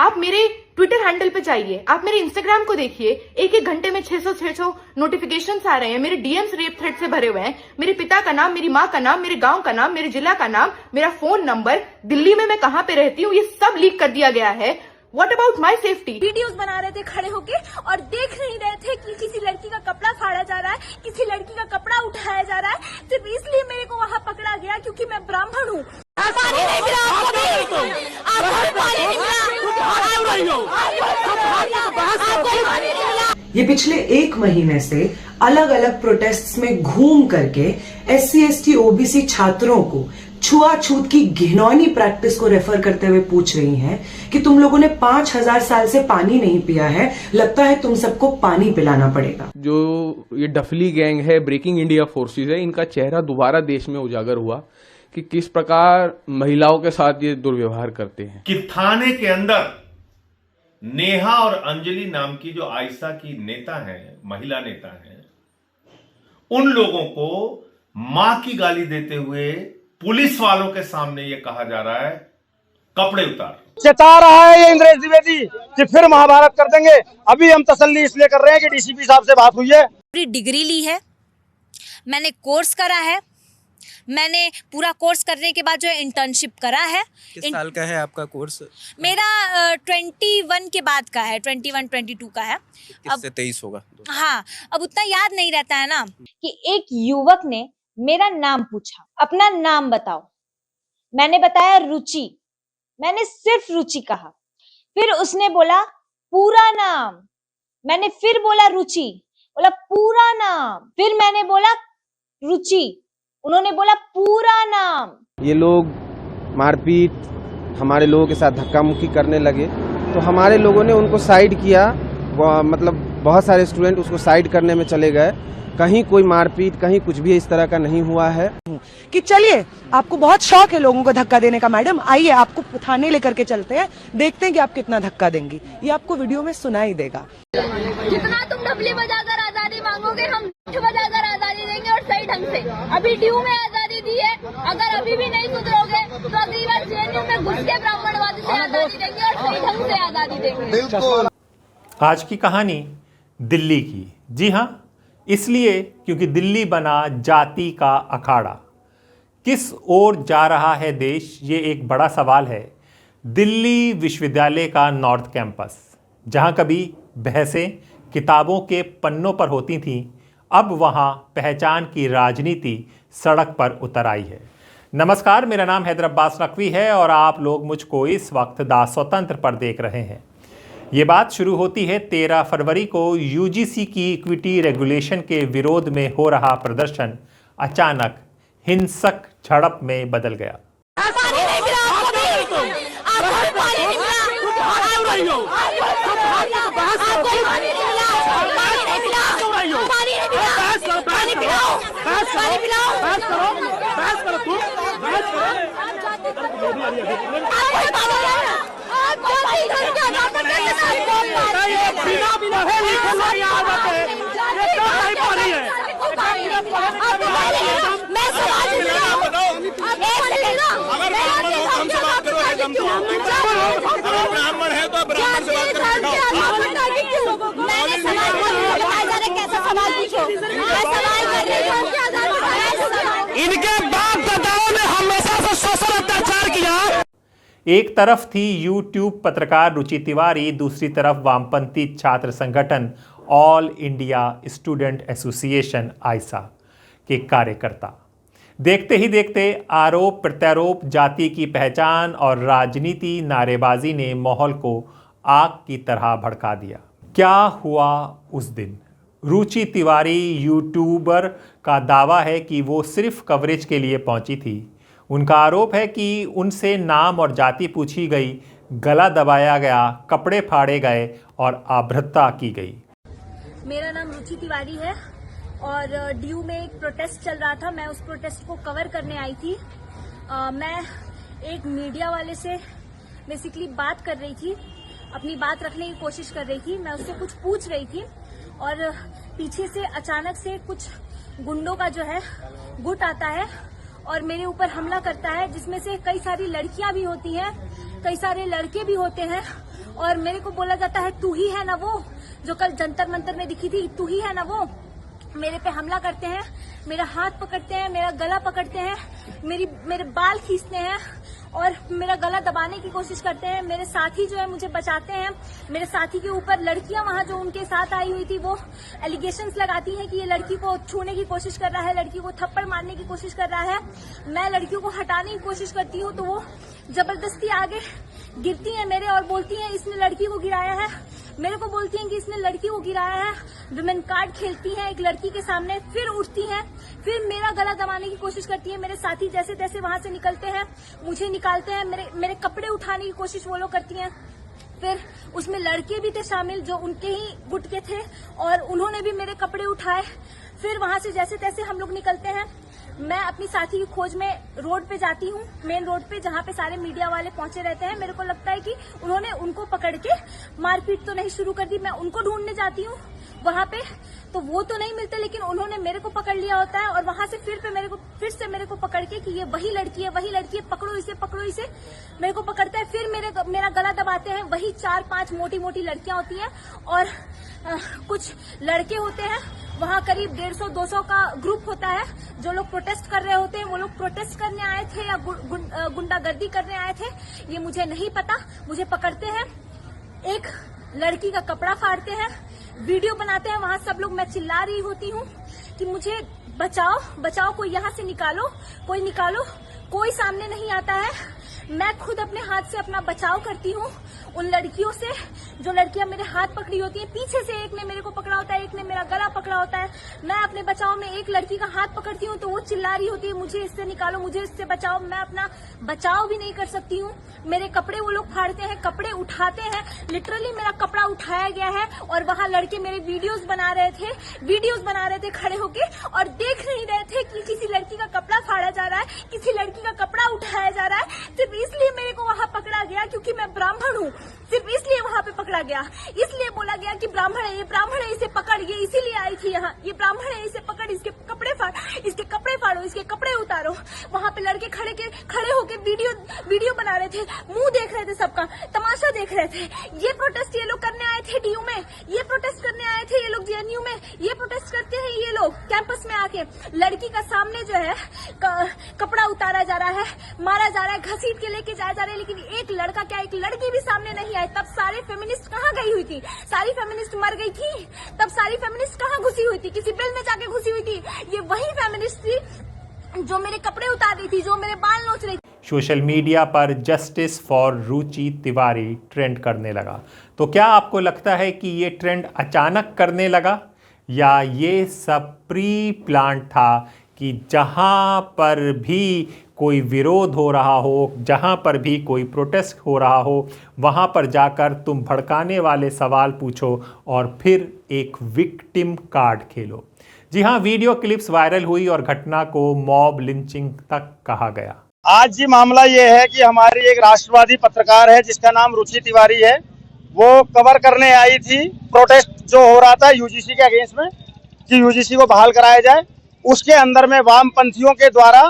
आप मेरे Twitter handle पे जाइए, आप मेरे इंस्टाग्राम को देखिए, एक एक घंटे में 600 नोटिफिकेशंस आ रहे हैं, मेरे डीएम्स रेप थ्रेट से भरे हुए हैं, मेरे पिता का नाम, मेरी माँ का नाम, मेरे गांव का नाम, मेरे जिला का नाम, मेरा फोन नंबर, दिल्ली में मैं कहाँ पे रहती हूँ, ये सब लीक कर दिया गया है। What about my safety? Videos बना रहे थे खड़े होके और देख नहीं रहे थे कि किसी लड़की का कपड़ा फाड़ा जा रहा है, किसी लड़की का कपड़ा उठाया जा रहा है, सिर्फ इसलिए मेरे को वहाँ पकड़ा गया क्योंकि मैं ब्राह्मण हूँ। पानी नहीं मिला आपको भी, आपको पानी नहीं मिला। ये पिछले 1 महीने से अलग अलग प्रोटेस्ट्स में घूम करके SC ST OBC छात्रों को छुआछूत की घिनौनी प्रैक्टिस को रेफर करते हुए पूछ रही हैं कि तुम लोगों ने 5000 साल से पानी नहीं पिया है, लगता है तुम सबको पानी पिलाना पड़ेगा। जो ये डफली गैंग है, ब्रेकिंग इंडिया फोर्सेस है, इनका चेहरा दोबारा देश में उजागर हुआ कि किस प्रकार महिलाओं के साथ ये दुर्व्यवहार करते हैं। कि थाने के अंदर नेहा और अंजलि नाम की जो आयशा की नेता है, महिला नेता है, उन लोगों को मां की गाली देते हुए पुलिस वालों के सामने ये कहा जा रहा है कपड़े उतार। चेता रहा है ये इंद्रेश द्विवेदी कि फिर महाभारत कर देंगे। अभी हम तसल्ली इसलिए कर रहे हैं कि डीसीपी साहब से बात हुई है। पूरी डिग्री ली है, मैंने कोर्स करा है, मैंने पूरा कोर्स करने के बाद जो है इंटर्नशिप करा है। किस साल का है आपका कोर्स? मेरा 21 के बाद का है, 21-22 का है। अब से 23 होगा। हाँ, अब उतना याद नहीं रहता है ना। कि एक युवक ने मेरा नाम पूछा, अपना नाम बताओ, मैंने बताया रुचि, मैंने सिर्फ रुचि कहा। फिर उसने बोला पूरा नाम, मैंने फिर बोला रुचि, बोला पूरा नाम, फिर मैंने बोला रुचि, उन्होंने बोला पूरा नाम। ये लोग मारपीट, हमारे लोगों के साथ धक्का मुक्की करने लगे, तो हमारे लोगों ने उनको साइड किया। मतलब बहुत सारे स्टूडेंट उसको साइड करने में चले गए। कहीं कोई मारपीट, कहीं कुछ भी इस तरह का नहीं हुआ है। कि चलिए, आपको बहुत शौक है लोगों को धक्का देने का, मैडम आइए आपको थाने लेकर के चलते हैं, देखते हैं कि आप कितना धक्का देंगी। ये आपको वीडियो में सुनाई देगा। जितना तुम डबली बजाकर आजादी मांगोगे, हम बजाकर आजादी देंगे और सही ढंग से। अभी ड्यू में आजादी दी है, अगर अभी भी नहीं सुधरोगे तो अगली बार जेएनयू में घुस के ब्राह्मणवादी से आजादी देंगे और सही ढंग से आजादी देंगे। आज की कहानी दिल्ली की। जी हाँ, इसलिए क्योंकि दिल्ली बना जाति का अखाड़ा। किस ओर जा रहा है देश, ये एक बड़ा सवाल है। दिल्ली विश्वविद्यालय का नॉर्थ कैंपस, जहां कभी बहसें किताबों के पन्नों पर होती थीं, अब वहां पहचान की राजनीति सड़क पर उतर आई है। नमस्कार, मेरा नाम हैदर अब्बास नकवी है और आप लोग मुझको इस वक्त दा स्वतंत्र पर देख रहे हैं। ये बात शुरू होती है 13 फरवरी को। यूजीसी की इक्विटी रेगुलेशन के विरोध में हो रहा प्रदर्शन अचानक हिंसक झड़प में बदल गया। पानी नहीं मिला आपको भी, आपको पानी नहीं मिला, पानी नहीं मिला, पानी पिलाओ, पानी पिलाओ, ब्राह्मण है तो ब्राह्मण से बात मैंने सवाल कैसा सवाल पूछो, मैं सवाल कर रही हूँ। इनके बाप दादाओं ने हमेशा से शोषण अत्याचार किया। एक तरफ थी यूट्यूब पत्रकार रुचि तिवारी, दूसरी तरफ वामपंथी छात्र संगठन all India student association Ayesha के कार्यकर्ता। देखते ही देखते आरोप प्रत्यारोप, जाति की पहचान और राजनीति नारेबाजी ने माहौल को आग की तरह भड़का दिया। क्या हुआ उस दिन? रुचि तिवारी यूट्यूबर का दावा है कि वो सिर्फ कवरेज के लिए पहुंची थी। उनका आरोप है कि उनसे नाम और जाति पूछी गई, गला दबाया गया, कपड़े फाड़े गए और आभ्रता की गई। मेरा नाम रुचि तिवारी है और ड्यू में एक प्रोटेस्ट चल रहा था, मैं उस प्रोटेस्ट को कवर करने आई थी। मैं एक मीडिया वाले से बेसिकली बात कर रही थी, अपनी बात रखने की कोशिश कर रही थी। मैं उससे कुछ पूछ रही थी और पीछे से अचानक से कुछ गुंडों का जो है गुट आता है और मेरे ऊपर हमला करता है, जिसमें से कई सारी लड़कियां भी होती हैं, कई सारे लड़के भी होते हैं और मेरे को बोला जाता है तू ही है ना वो जो कल जंतर मंतर में दिखी थी, तू ही है ना वो। मेरे पे हमला करते हैं, मेरा हाथ पकड़ते हैं, मेरा गला पकड़ते हैं, मेरे बाल खींचते हैं और मेरा गला दबाने की कोशिश करते हैं। मेरे साथी जो है मुझे बचाते हैं। मेरे साथी के ऊपर लड़कियां वहां जो उनके साथ आई हुई थी वो एलिगेशंस लगाती हैं कि ये लड़की को छूने की कोशिश कर रहा है, लड़की को थप्पड़ मारने की कोशिश कर रहा है। मैं लड़कियों को हटाने की कोशिश करती हूँ तो वो जबरदस्ती आगे गिरती हैं मेरे और बोलती हैं इसने लड़की को गिराया है। मेरे को बोलती हैं कि इसने लड़की को गिराया है। विमेन कार्ड खेलती हैं एक लड़की के सामने, फिर उठती हैं, फिर मेरा गला दबाने की कोशिश करती है। मेरे साथी जैसे तैसे वहां से निकलते हैं, मुझे निकालते हैं, मेरे कपड़े उठाने की कोशिश वो लोग करती हैं। फिर उसमें लड़के भी थे शामिल जो उनके ही गुट के थे और उन्होंने भी मेरे कपड़े उठाए। फिर वहां से जैसे तैसे हम लोग निकलते हैं। मैं अपनी साथी की खोज में रोड पे जाती हूँ, मेन रोड पे जहाँ पे सारे मीडिया वाले पहुंचे रहते हैं। मेरे को लगता है कि उन्होंने उनको पकड़ के मारपीट तो नहीं शुरू कर दी। मैं उनको ढूंढने जाती हूँ वहां पे तो वो तो नहीं मिलते, लेकिन उन्होंने मेरे को पकड़ लिया होता है और वहां से फिर से मेरे को पकड़ के कि ये वही लड़की है, पकड़ो इसे मेरे को पकड़ता है। फिर मेरा गला दबाते हैं। वही 4-5 मोटी मोटी लड़कियां होती हैं और कुछ लड़के होते हैं। वहाँ करीब 150-200 का ग्रुप होता है। जो लोग प्रोटेस्ट कर रहे होते हैं वो लोग प्रोटेस्ट करने आए थे या गुंडागर्दी करने आए थे, ये मुझे नहीं पता। मुझे पकड़ते हैं, एक लड़की का कपड़ा फाड़ते हैं, वीडियो बनाते हैं। वहां सब लोग, मैं चिल्ला रही होती हूँ कि मुझे बचाओ, कोई यहाँ से निकालो, कोई सामने नहीं आता है। मैं खुद अपने हाथ से अपना बचाव करती हूँ उन लड़कियों से जो लड़कियां मेरे हाथ पकड़ी होती हैं। पीछे से एक ने मेरे को पकड़ा होता है, एक ने मेरा गला पकड़ा होता है। मैं अपने बचाव में एक लड़की का हाथ पकड़ती हूँ तो वो चिल्ला रही होती है मुझे इससे निकालो, मुझे इससे बचाओ। मैं अपना बचाव भी नहीं कर सकती हूँ। मेरे कपड़े वो लोग फाड़ते हैं, कपड़े उठाते हैं। लिटरली मेरा कपड़ा उठाया गया है और वहाँ लड़के मेरे वीडियोस बना रहे थे खड़े होके और देख नहीं रहे थे कि किसी लड़की का कपड़ा फाड़ा जा रहा है, किसी लड़की का कपड़ा उठाया जा रहा है। सिर्फ इसलिए मेरे को वहाँ पकड़ा गया क्योंकि मैं ब्राह्मण हूँ। सिर्फ इसलिए वहाँ पे पकड़ा गया, इसलिए बोला गया कि ब्राह्मण है, ये ब्राह्मण है, इसे पकड़, ये इसीलिए आई थी यहाँ, ये ब्राह्मण है, इसे पकड़, इसके कपड़े फाड़ो, इसके कपड़े उतारो। वहाँ पे लड़के खड़े होके वीडियो बना रहे थे, मुंह देख रहे थे, सबका तमाशा देख रहे थे। ये प्रोटेस्ट ये लोग करने आए थे डीयू में, ये प्रोटेस्ट करने आए थे ये लोग जेएनयू में, ये प्रोटेस्ट करते हैं ये लोग कैंपस में आके। लड़की का सामने जो है कपड़ा उतारा जा रहा है, मारा जा रहा है, घसीट के लेके जाया जा रहा है, लेकिन एक लड़का क्या, एक लड़की भी सामने नहीं आई। तब सारे फेमिनिस्ट कहाँ गई हुई थी? सारी फेमिनिस्ट मर गई थी। तब सारी फेमिनिस्ट कहाँ घुसी हुई थी? किसी बिल में जाके घुसी हुई थी। ये वही फेमिनिस्ट थी जो मेरे कपड़े उतार रही थी, जो मेरे बाल नोच रही थी। सोशल मीडिया पर justice for Ruchi Tiwari trend करने लगा। तो क्या आपको लगता है कि ये ट्रेंड अचानक करने लगा या ये सब प्री प्लान था कि जहां पर भी कोई विरोध हो रहा हो, जहां पर भी कोई प्रोटेस्ट हो रहा हो, वहां पर जाकर तुम भड़काने वाले सवाल पूछो और फिर एक विक्टिम कार्ड खेलो? जी हाँ, वीडियो क्लिप्स वायरल हुई और घटना को मॉब लिंचिंग तक कहा गया। आज जी मामला ये है कि हमारी एक राष्ट्रवादी पत्रकार है जिसका नाम रुचि तिवारी है। वो कवर करने आई थी प्रोटेस्ट जो हो रहा था यूजीसी के अगेंस्ट में कि यूजीसी को बहाल कराया जाए। उसके अंदर में वामपंथियों के द्वारा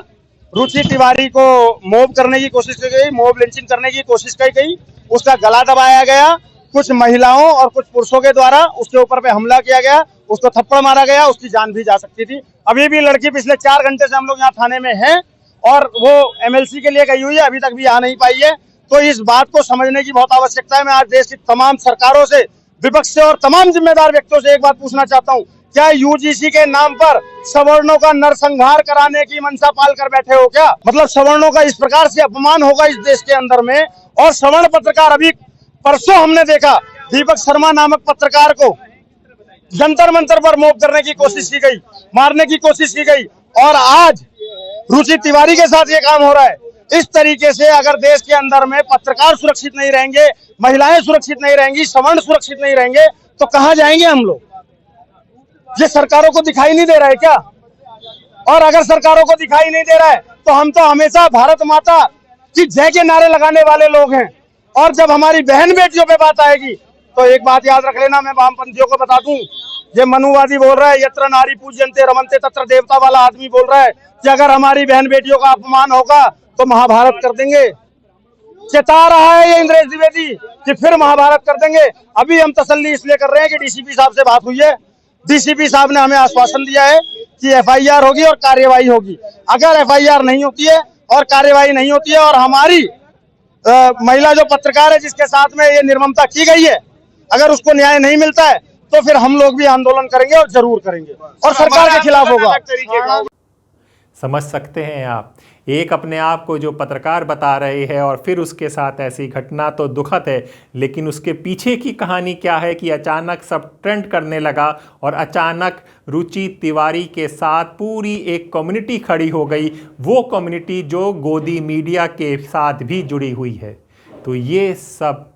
रुचि तिवारी को मॉब करने की कोशिश की गई, मॉब लिंचिंग करने की कोशिश की गई। उसका गला दबाया गया, कुछ महिलाओं और कुछ पुरुषों के द्वारा उसके ऊपर पे हमला किया गया, उसको थप्पड़ मारा गया, उसकी जान भी जा सकती थी। अभी भी लड़की पिछले 4 घंटे से हम लोग यहाँ थाने में हैं और वो एमएलसी के लिए गई हुई है, अभी तक भी आ नहीं पाई है। तो इस बात को समझने की बहुत आवश्यकता है। मैं आज देश की तमाम सरकारों से, विपक्ष से और तमाम जिम्मेदार व्यक्तियों से एक बात पूछना चाहता हूँ, क्या यूजीसी के नाम पर सवर्णों का नरसंहार कराने की मंशा पाल कर बैठे हो क्या? मतलब सवर्णों का इस प्रकार से अपमान होगा इस देश के अंदर में। और सवर्ण पत्रकार, अभी परसों हमने देखा दीपक शर्मा नामक पत्रकार को जंतर मंतर पर मॉब करने की कोशिश की गई, मारने की कोशिश की गई, और आज रुचि तिवारी के साथ ये काम हो रहा है। इस तरीके से अगर देश के अंदर में पत्रकार सुरक्षित नहीं रहेंगे, महिलाएं सुरक्षित नहीं रहेंगी, सवर्ण सुरक्षित नहीं रहेंगे, तो कहां जाएंगे हम लोग? ये सरकारों को दिखाई नहीं दे रहा है क्या? और अगर सरकारों को दिखाई नहीं दे रहा है तो हम तो हमेशा भारत माता की जय के नारे लगाने वाले लोग हैं। और जब हमारी बहन बेटियों पे बात आएगी तो एक बात याद रख लेना, मैं वामपंथियों को बता दूं, ये मनुवादी बोल रहा है, यत्र नारी पूज्यन्ते रमन्ते तत्र देवता वाला आदमी बोल रहा है कि अगर हमारी बहन बेटियों का अपमान होगा तो महाभारत कर देंगे। चिता रहा है ये इंद्रेश द्विवेदी कि फिर महाभारत कर देंगे। अभी हम तसल्ली इसलिए कर रहे हैं कि डीसीपी साहब से बात हुई है। डीसीपी साहब ने हमें आश्वासन दिया है कि एफआईआर होगी और कार्यवाही होगी। अगर एफआईआर नहीं होती है और कार्यवाही नहीं होती है और हमारी महिला जो पत्रकार है जिसके साथ में ये निर्ममता की गई है, अगर उसको न्याय नहीं मिलता है तो फिर हम लोग भी आंदोलन करेंगे और जरूर करेंगे और सरकार के खिलाफ होगा। समझ सकते हैं आप, एक अपने आप को जो पत्रकार बता रहे हैं और फिर उसके साथ ऐसी घटना तो दुखद है, लेकिन उसके पीछे की कहानी क्या है कि अचानक सब ट्रेंड करने लगा और अचानक रुचि तिवारी के साथ पूरी एक कम्युनिटी खड़ी हो गई, वो कम्युनिटी जो गोदी मीडिया के साथ भी जुड़ी हुई है। तो ये सब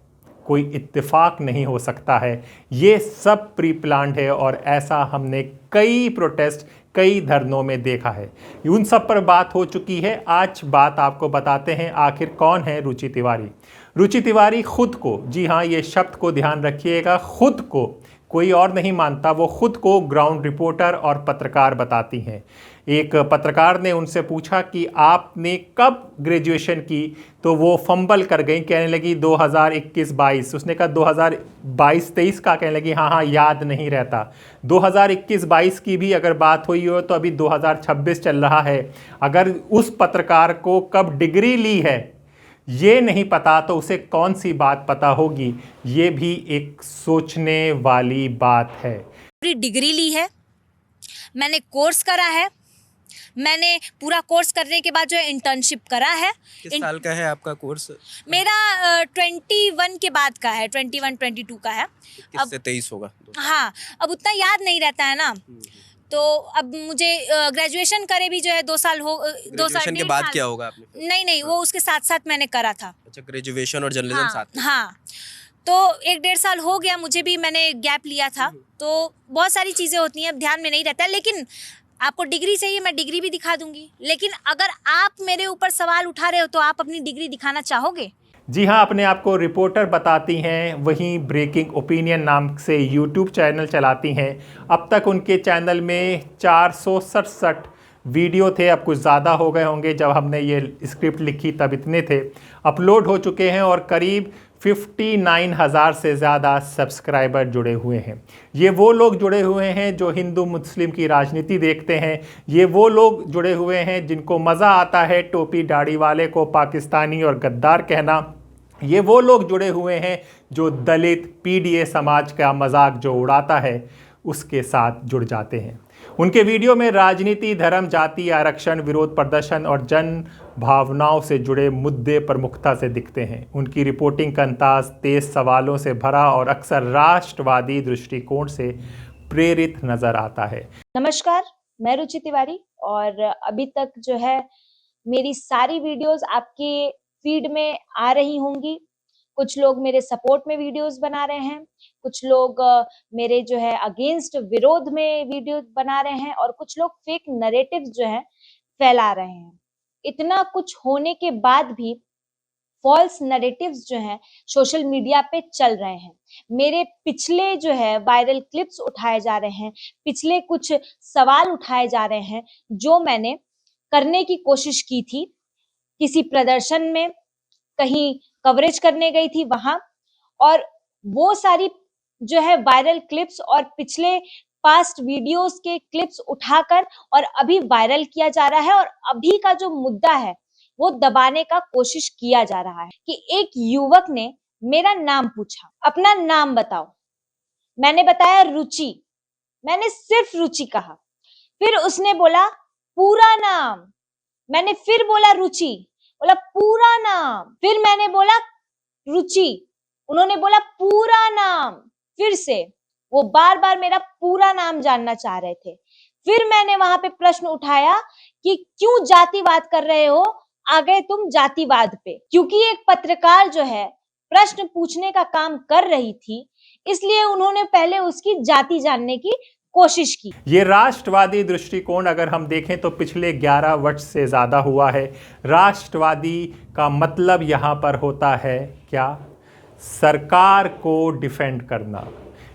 कोई इत्तेफाक नहीं हो सकता है, ये सब प्री प्लान्ड है और ऐसा हमने कई प्रोटेस्ट कई धरनों में देखा है। उन सब पर बात हो चुकी है। आज बात आपको बताते हैं आखिर कौन है रुचि तिवारी। रुचि तिवारी खुद को, जी हाँ ये शब्द को ध्यान रखिएगा, खुद को कोई और नहीं मानता, वो खुद को ग्राउंड रिपोर्टर और पत्रकार बताती हैं। एक पत्रकार ने उनसे पूछा कि आपने कब ग्रेजुएशन की, तो वो फंबल कर गई, कहने लगी 2021-22। उसने कहा 2022-23 का, कहने लगी हाँ याद नहीं रहता। 2021-22 की भी अगर बात हुई हो तो अभी 2026 चल रहा है। अगर उस पत्रकार को कब डिग्री ली है ये नहीं पता तो उसे कौन सी बात पता होगी, ये भी एक सोचने वाली बात है। पूरी डिग्री ली है, मैंने कोर्स करा है, मैंने पूरा कोर्स करने के बाद जो है इंटर्नशिप करा है। किस साल का है आपका कोर्स? मेरा 21 के बाद का है, 21-22 का है। किस से 23 होगा? हाँ, अब उतना याद नहीं रहता है ना, तो अब मुझे ग्रेजुएशन करे भी जो है 2 साल हो, 2 साल ग्रेजुएशन के बाद क्या होगा आपने? नहीं वो उसके साथ साथ मैंने करा था। अच्छा, ग्रेजुएशन और जर्नलिज्म साथ में? हाँ, तो 1-1.5 साल हो गया मुझे भी, मैंने गैप लिया था। तो बहुत सारी चीज़ें होती हैं, अब ध्यान में नहीं रहता है। लेकिन आपको डिग्री चाहिए, मैं डिग्री भी दिखा दूंगी। लेकिन अगर आप मेरे ऊपर सवाल उठा रहे हो तो आप अपनी डिग्री दिखाना चाहोगे? जी हाँ, अपने आप को रिपोर्टर बताती हैं, वहीं ब्रेकिंग ओपिनियन नाम से यूट्यूब चैनल चलाती हैं। अब तक उनके चैनल में 467 वीडियो थे, अब कुछ ज़्यादा हो गए होंगे, जब हमने ये स्क्रिप्ट लिखी तब इतने थे। अपलोड हो चुके हैं और करीब 59,000 से ज़्यादा सब्सक्राइबर जुड़े हुए हैं। ये वो लोग जुड़े हुए हैं जो हिंदू मुस्लिम की राजनीति देखते हैं, ये वो लोग जुड़े हुए हैं जिनको मज़ा आता है टोपी दाढ़ी वाले को पाकिस्तानी और गद्दार कहना, ये वो लोग जुड़े हुए हैं जो दलित पीडीए समाज का मजाक जो उड़ाता है उसके साथ जुड़ जाते हैं। उनके वीडियो में राजनीति, धर्म, जाति, आरक्षण, विरोध प्रदर्शन और जन भावनाओं से जुड़े मुद्दे प्रमुखता से दिखते हैं। उनकी रिपोर्टिंग का अंदाज तेज सवालों से भरा और अक्सर राष्ट्रवादी दृष्टिकोण से प्रेरित नजर आता है। नमस्कार, मैं रुचि तिवारी और अभी तक जो है मेरी सारी वीडियोस आपके फीड में आ रही होंगी। कुछ लोग मेरे सपोर्ट में वीडियोस बना रहे हैं, कुछ लोग मेरे जो है अगेंस्ट विरोध में वीडियो बना रहे हैं और कुछ लोग फेक नैरेटिव जो है फैला रहे हैं। इतना कुछ होने के बाद भी फॉल्स नैरेटिव्स जो हैं सोशल मीडिया पे चल रहे हैं। मेरे पिछले जो है वायरल क्लिप्स उठाए जा रहे हैं, पिछले कुछ सवाल उठाए जा रहे हैं जो मैंने करने की कोशिश की थी किसी प्रदर्शन में, कहीं कवरेज करने गई थी वहां, और वो सारी जो है वायरल क्लिप्स और पिछले पास्ट वीडियोस के क्लिप्स उठाकर और अभी वायरल किया जा रहा है। और अभी का जो मुद्दा है वो दबाने का कोशिश किया जा रहा है कि एक युवक ने मेरा नाम पूछा, अपना नाम बताओ। मैंने बताया रुचि, मैंने सिर्फ रुचि कहा। फिर उसने बोला पूरा नाम, मैंने फिर बोला रुचि, बोला पूरा नाम। फिर मैंने बोला रुचि, उन्होंने बोला पूरा नाम। फिर से वो बार बार मेरा पूरा नाम जानना चाह रहे थे। फिर मैंने वहां पे प्रश्न उठाया कि क्यों जातिवाद कर रहे हो, आ गए तुम जातिवाद पे। क्योंकि एक पत्रकार जो है प्रश्न पूछने का काम कर रही थी, इसलिए उन्होंने पहले उसकी जाति जानने की कोशिश की। ये राष्ट्रवादी दृष्टिकोण अगर हम देखें तो पिछले 11 वर्ष से ज़्यादा हुआ है। राष्ट्रवादी का मतलब यहाँ पर होता है क्या? सरकार को डिफेंड करना।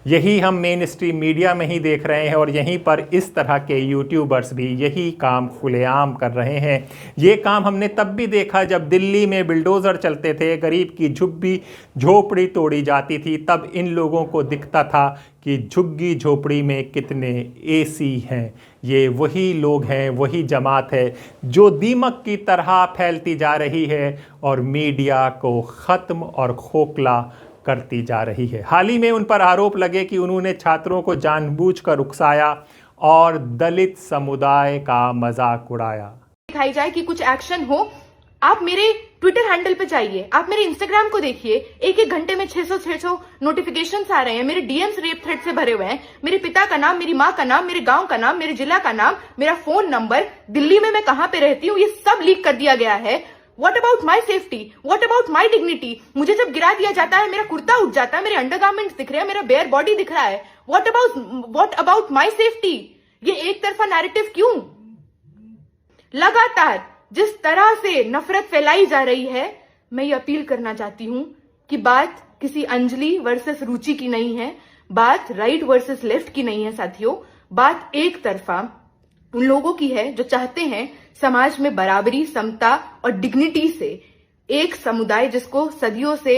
यही हम मेन स्ट्रीम मीडिया में ही देख रहे हैं और यहीं पर इस तरह के यूट्यूबर्स भी यही काम खुलेआम कर रहे हैं। ये काम हमने तब भी देखा जब दिल्ली में बिल्डोज़र चलते थे, गरीब की झुग्गी झोपड़ी तोड़ी जाती थी, तब इन लोगों को दिखता था कि झुग्गी झोपड़ी में कितने एसी हैं। ये वही लोग हैं, वही जमात है जो दीमक की तरह फैलती जा रही है और मीडिया को ख़त्म और खोखला करती जा रही है। हाल ही में उन पर आरोप लगे कि उन्होंने छात्रों को जानबूझकर उकसाया और दलित समुदाय का मजाक उड़ाया। दिखाई जाए कि कुछ एक्शन हो। आप मेरे ट्विटर हैंडल पे जाइए, आप मेरे इंस्टाग्राम को देखिए, एक एक घंटे में 600 नोटिफिकेशंस आ रहे हैं। मेरे डीएम्स रेप थ्रेट से भरे हुए हैं। मेरे पिता का नाम, मेरी माँ का नाम, मेरे गांव का नाम, मेरे जिला का नाम, मेरा फोन नंबर, दिल्ली में मैं कहां पे रहती हूँ, ये सब लीक कर दिया गया है। What about my safety? What about my dignity? मुझे जब गिरा दिया जाता है, मेरा कुर्ता उठ जाता है, मेरे अंडरगारमेंट्स दिख रहे हैं, मेरा बेयर बॉडी दिख रहा है। What about my safety? ये एक तरफा नैरेटिव क्यों? लगातार जिस तरह से नफरत फैलाई जा रही है, मैं ये अपील करना चाहती हूं कि बात किसी अंजलि वर्सेस रुचि की नहीं है, बात राइट वर्सेस लेफ्ट की नहीं है साथियों। बात एक तरफा उन लोगों की है जो चाहते हैं समाज में बराबरी, समता और डिग्निटी से एक समुदाय जिसको सदियों से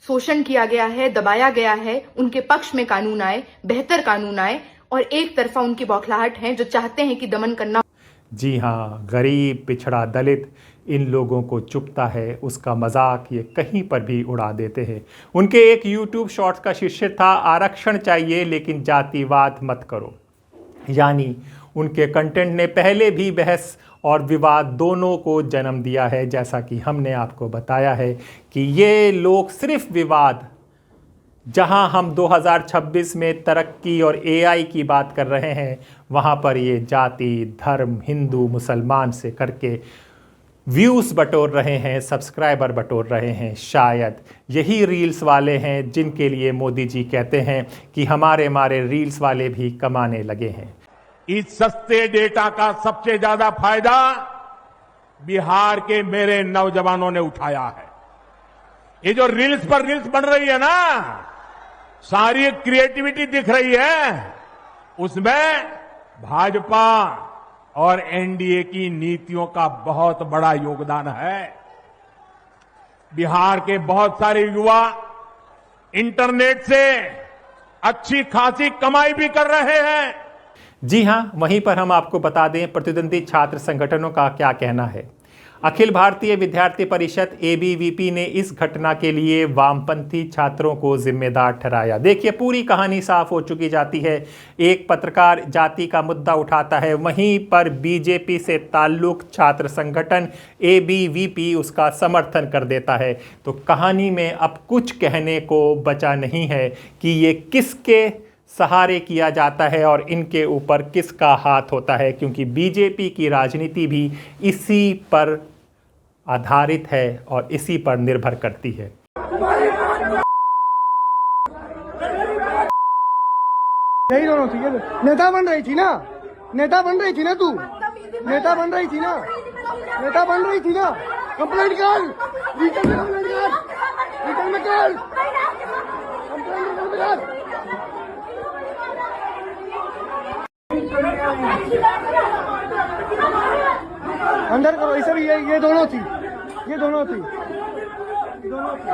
शोषण किया गया है, दबाया गया है, उनके पक्ष में कानून आए, बेहतर कानून आए। और एक तरफा उनकी बौखलाहट है जो चाहते हैं कि दमन करना। जी हाँ, गरीब, पिछड़ा, दलित इन लोगों को चुभता है, उसका मजाक ये कहीं पर भी उड़ा देते हैं। उनके एक यूट्यूब शॉर्ट्स का शीर्षक था आरक्षण चाहिए लेकिन जातिवाद मत करो। यानी उनके कंटेंट ने पहले भी बहस और विवाद दोनों को जन्म दिया है। जैसा कि हमने आपको बताया है कि ये लोग सिर्फ विवाद, जहां हम 2026 में तरक्की और एआई की बात कर रहे हैं, वहां पर ये जाति, धर्म, हिंदू, मुसलमान से करके व्यूज़ बटोर रहे हैं, सब्सक्राइबर बटोर रहे हैं। शायद यही रील्स वाले हैं जिनके लिए मोदी जी कहते हैं कि हमारे रील्स वाले भी कमाने लगे हैं। इस सस्ते डेटा का सबसे ज्यादा फायदा बिहार के मेरे नौजवानों ने उठाया है। ये जो रील्स पर रील्स बन रही है ना, सारी क्रिएटिविटी दिख रही है, उसमें भाजपा और एनडीए की नीतियों का बहुत बड़ा योगदान है। बिहार के बहुत सारे युवा इंटरनेट से अच्छी खासी कमाई भी कर रहे हैं। जी हाँ, वहीं पर हम आपको बता दें प्रतिद्वंदी छात्र संगठनों का क्या कहना है। अखिल भारतीय विद्यार्थी परिषद एबीवीपी ने इस घटना के लिए वामपंथी छात्रों को जिम्मेदार ठहराया। देखिए, पूरी कहानी साफ हो चुकी जाती है। एक पत्रकार जाति का मुद्दा उठाता है, वहीं पर बीजेपी से ताल्लुक छात्र संगठन एबीवीपी उसका समर्थन कर देता है। तो कहानी में अब कुछ कहने को बचा नहीं है कि ये किसके सहारे किया जाता है और इनके ऊपर किसका हाथ होता है, क्योंकि बीजेपी की राजनीति भी इसी पर आधारित है और इसी पर निर्भर करती है। यही दोनों थी, नेता बन रही थी ना, नेता बन रही थी ना, तू नेता बन रही थी ना, नेता बन रही थी ना। कंप्लेंट कर, रिटर्न में कंप्लेंट कर, रिटर्न में कर, कंप्लेंट कर। अंदर करो, इसे भी ये दोनों थी, ये दोनों थी, दोनों थी।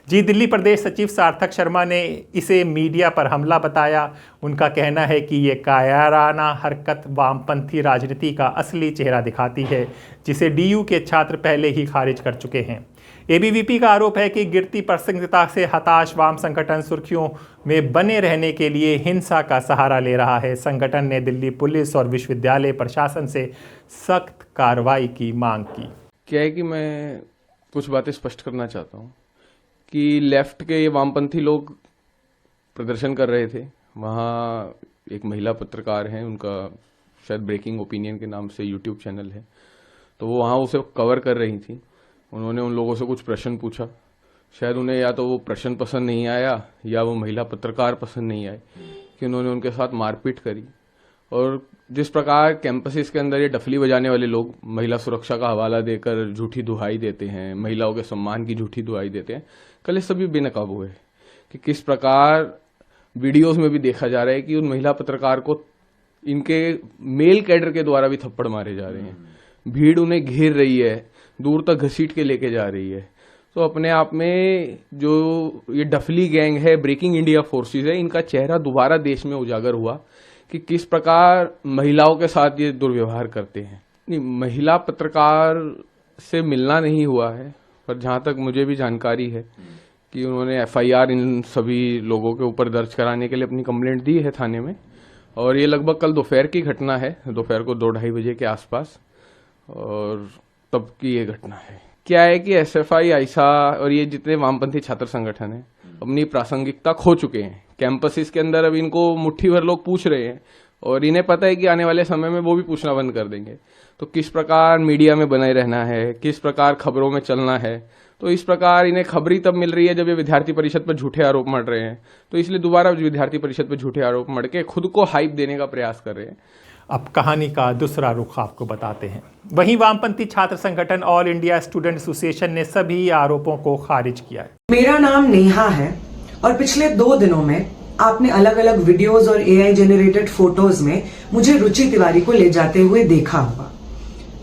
जी, दिल्ली प्रदेश सचिव सार्थक शर्मा ने इसे मीडिया पर हमला बताया। उनका कहना है कि ये कायराना हरकत वामपंथी राजनीति का असली चेहरा दिखाती है, जिसे डीयू के छात्र पहले ही खारिज कर चुके हैं। एबीवीपी का आरोप है कि गिरती प्रसंगिता से हताश वाम संगठन सुर्खियों में बने रहने के लिए हिंसा का सहारा ले रहा है। संगठन ने दिल्ली पुलिस और विश्वविद्यालय प्रशासन से सख्त कार्रवाई की मांग की। क्या है कि मैं कुछ बातें स्पष्ट करना चाहता हूँ कि लेफ्ट के ये वामपंथी लोग प्रदर्शन कर रहे थे। वहाँ एक महिला पत्रकार हैं, उनका शायद ब्रेकिंग ओपिनियन के नाम से यूट्यूब चैनल है, तो वो वहाँ उसे कवर कर रही थी। उन्होंने उन लोगों से कुछ प्रश्न पूछा, शायद उन्हें या तो वो प्रश्न पसंद नहीं आया या वो महिला पत्रकार पसंद नहीं आए कि उन्होंने उनके साथ मारपीट करी और जिस प्रकार कैंपसेस के अंदर ये डफली बजाने वाले लोग महिला सुरक्षा का हवाला देकर झूठी दुहाई देते हैं, महिलाओं के सम्मान की झूठी दुहाई देते हैं, कल ये सभी बेनकाब हुए कि किस प्रकार वीडियोस में भी देखा जा रहा है कि उन महिला पत्रकार को इनके मेल कैडर के द्वारा भी थप्पड़ मारे जा रहे हैं, भीड़ उन्हें घेर रही है, दूर तक घसीट के लेके जा रही है। तो अपने आप में जो ये डफली गैंग है, ब्रेकिंग इंडिया फोर्सेस है, इनका चेहरा दोबारा देश में उजागर हुआ कि किस प्रकार महिलाओं के साथ ये दुर्व्यवहार करते हैं। नहीं, महिला पत्रकार से मिलना नहीं हुआ है, पर जहां तक मुझे भी जानकारी है कि उन्होंने एफआईआर इन सभी लोगों के ऊपर दर्ज कराने के लिए अपनी कंप्लेंट दी है थाने में, और ये लगभग कल दोपहर की घटना है, दोपहर को 2-2:30 बजे के आसपास, और तब की ये घटना है। क्या है कि एसएफआई, आइसा और ये जितने वामपंथी छात्र संगठन हैं अपनी प्रासंगिकता खो चुके हैं। कैंपसेस के अंदर अब इनको मुट्ठी भर लोग पूछ रहे हैं और इन्हें पता है कि आने वाले समय में वो भी पूछना बंद कर देंगे। तो किस प्रकार मीडिया में बने रहना है, किस प्रकार खबरों में चलना है, तो इस प्रकार इन्हें खबरी तब मिल रही है जब ये विद्यार्थी परिषद पर झूठे आरोप मढ़ रहे हैं, तो इसलिए दोबारा विद्यार्थी परिषद पर झूठे आरोप मढ़ के खुद को हाइप देने का प्रयास कर रहे हैं। अब कहानी का दूसरा रुख आपको बताते हैं। वहीं वामपंथी छात्र संगठन ऑल इंडिया स्टूडेंट एसोसिएशन ने सभी आरोपों को खारिज किया है। मेरा नाम नेहा है और पिछले 2 दिनों में आपने अलग अलग वीडियोस और एआई जनरेटेड फोटोज में मुझे रुचि तिवारी को ले जाते हुए देखा होगा।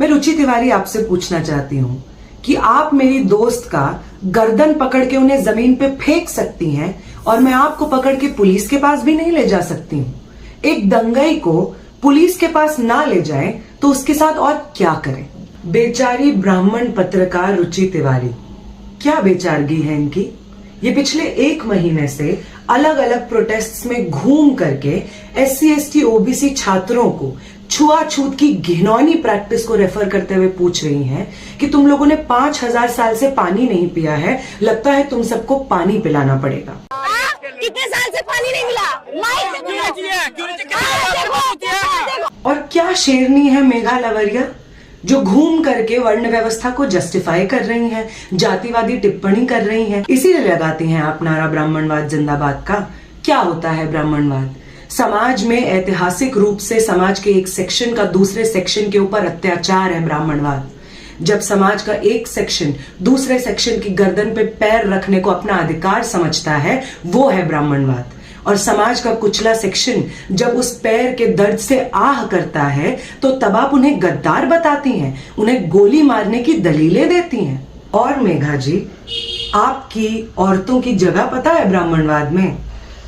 मैं रुचि तिवारी आपसे पूछना चाहती हूँ कि आप मेरी दोस्त का गर्दन पकड़ के उन्हें जमीन पे फेंक सकती हैं और मैं आपको पकड़ के पुलिस के पास भी नहीं ले जा सकती हूँ। एक दंगाई को पुलिस के पास ना ले जाए तो उसके साथ और क्या करें। बेचारी ब्राह्मण पत्रकार रुचि तिवारी, क्या बेचारगी है इनकी। ये पिछले 1 महीने से अलग अलग प्रोटेस्ट्स में घूम करके SC/ST OBC छात्रों को छुआछूत की घिनौनी प्रैक्टिस को रेफर करते हुए पूछ रही हैं कि तुम लोगों ने 5000 साल से पानी नहीं पिया है, लगता है तुम सबको पानी पिलाना पड़ेगा। कितने साल से पानी नहीं मिला? और क्या शेरनी है मेघा लवरिया जो घूम करके वर्ण व्यवस्था को जस्टिफाई कर रही हैं, जातिवादी टिप्पणी कर रही हैं। इसीलिए लगाती हैं आप नारा ब्राह्मणवाद जिंदाबाद का। क्या होता है ब्राह्मणवाद? समाज में ऐतिहासिक रूप से समाज के एक सेक्शन का दूसरे सेक्शन के ऊपर अत्याचार है ब्राह्मणवाद। जब समाज का एक सेक्शन दूसरे सेक्शन की गर्दन पे पैर रखने को अपना अधिकार समझता है, वो है ब्राह्मणवाद। और समाज का कुचला सेक्शन जब उस पैर के दर्द से आह करता है तो तब आप उन्हें गद्दार बताती हैं, उन्हें गोली मारने की दलीलें देती हैं। और मेघा जी, आपकी औरतों की जगह पता है ब्राह्मणवाद में?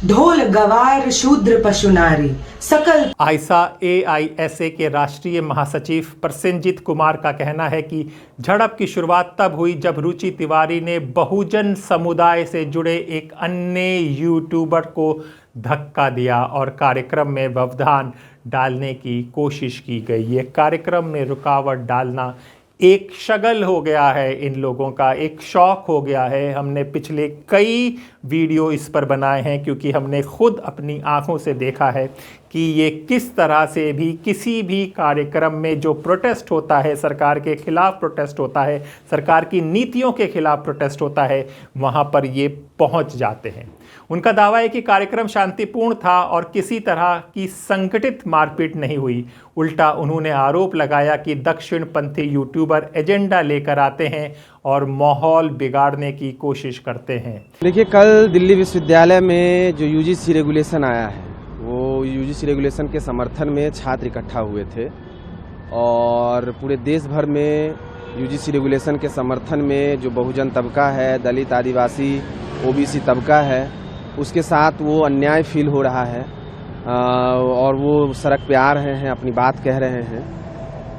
ढोल गवार शूद्र पशु नारी सकल। आइसा AISA के राष्ट्रीय महासचिव प्रसेनजीत कुमार का कहना है कि झड़प की शुरुआत तब हुई जब रुचि तिवारी ने बहुजन समुदाय से जुड़े एक अन्य यूट्यूबर को धक्का दिया और कार्यक्रम में व्यवधान डालने की कोशिश की गई। ये कार्यक्रम में रुकावट डालना एक शगल हो गया है, इन लोगों का एक शौक हो गया है। हमने पिछले कई वीडियो इस पर बनाए हैं क्योंकि हमने खुद अपनी आंखों से देखा है कि ये किस तरह से भी किसी भी कार्यक्रम में जो प्रोटेस्ट होता है, सरकार के खिलाफ प्रोटेस्ट होता है, सरकार की नीतियों के खिलाफ प्रोटेस्ट होता है, वहाँ पर ये पहुँच जाते हैं। उनका दावा है कि कार्यक्रम शांतिपूर्ण था और किसी तरह की संगठित मारपीट नहीं हुई। उल्टा उन्होंने आरोप लगाया कि दक्षिणपंथी यूट्यूबर एजेंडा लेकर आते हैं और माहौल बिगाड़ने की कोशिश करते हैं। देखिए, कल दिल्ली विश्वविद्यालय में जो UGC रेगुलेशन आया है, वो UGC रेगुलेशन के समर्थन में छात्र इकट्ठा हुए थे और पूरे देश भर में UGC रेगुलेशन के समर्थन में जो बहुजन तबका है, दलित, आदिवासी, OBC तबका है, उसके साथ वो अन्याय फील हो रहा है और वो सड़क पे आ रहे हैं, अपनी बात कह रहे हैं।